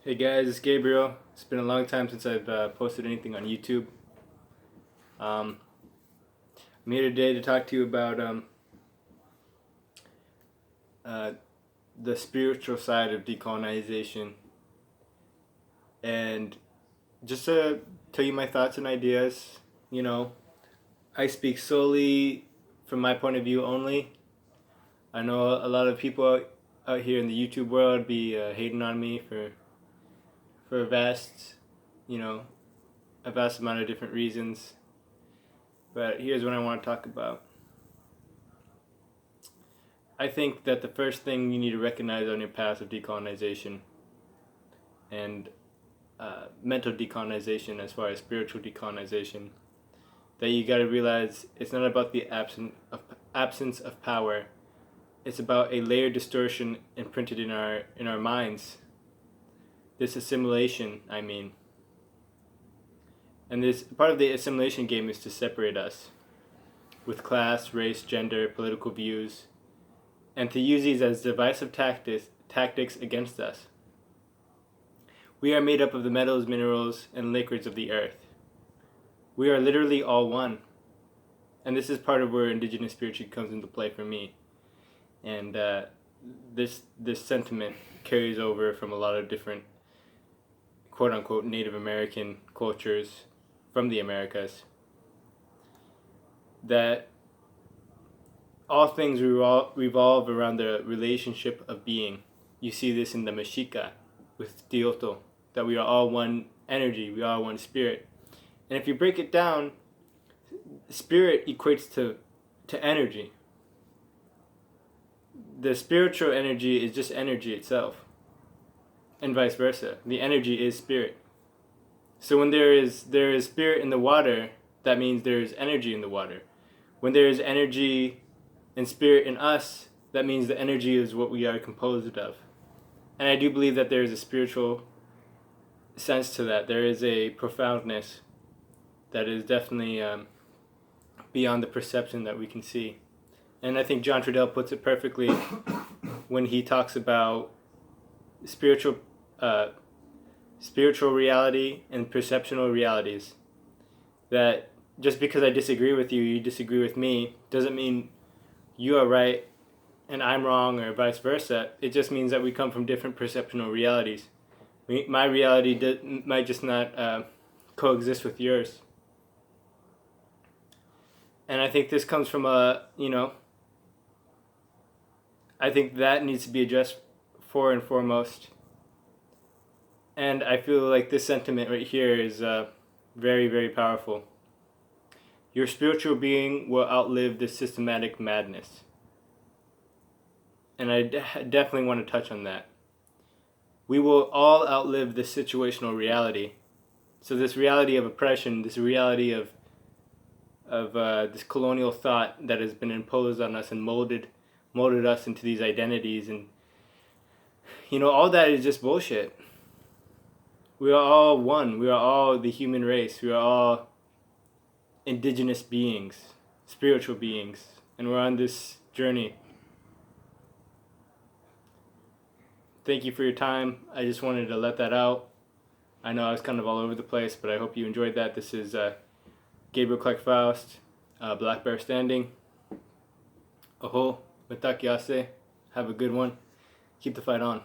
Hey guys, it's Gabriel. It's been a long time since I've posted anything on YouTube. I'm here today to talk to you about uh, the spiritual side of decolonization and just to tell you my thoughts and ideas. You know, I speak solely from my point of view only. I know a lot of people out here in the YouTube world be hating on me for a vast amount of different reasons. But here's what I want to talk about. I think that the first thing you need to recognize on your path of decolonization and mental decolonization, as far as spiritual decolonization, that you got to realize it's not about the absence of power. It's about a layered distortion imprinted in our minds. This assimilation, I mean. And this part of the assimilation game is to separate us with class, race, gender, political views, and to use these as divisive tactics against us. We are made up of the metals, minerals, and liquids of the earth. We are literally all one. And this is part of where indigenous spirituality comes into play for me. And this sentiment carries over from a lot of different quote-unquote Native American cultures from the Americas. That all things revolve around the relationship of being. You see this in the Mexica with Tioto, that we are all one energy, we are all one spirit. And if you break it down, spirit equates to energy. The spiritual energy is just energy itself, and vice versa. The energy is spirit. So when there is spirit in the water, that means there is energy in the water. When there is energy and spirit in us, that means the energy is what we are composed of. And I do believe that there is a spiritual sense to that. There is a profoundness that is definitely beyond the perception that we can see. And I think John Trudell puts it perfectly when he talks about spiritual reality and perceptual realities. That just because I disagree with you, you disagree with me, doesn't mean you are right and I'm wrong, or vice versa. It just means that we come from different perceptual realities. My reality might just not coexist with yours. And I think this comes from I think that needs to be addressed for and foremost. And I feel like this sentiment right here is very, very powerful. Your spiritual being will outlive this systematic madness. And I definitely want to touch on that. We will all outlive this situational reality. So this reality of oppression, this reality of this colonial thought that has been imposed on us and molded us into these identities, and all that is just bullshit. We are all one. We are all the human race. We are all indigenous beings, spiritual beings, and we're on this journey. Thank you for your time. I just wanted to let that out. I know I was kind of all over the place, but I hope you enjoyed that. This is Gabriel Clark Faust, Black Bear Standing. Aho, matakiase. Have a good one. Keep the fight on.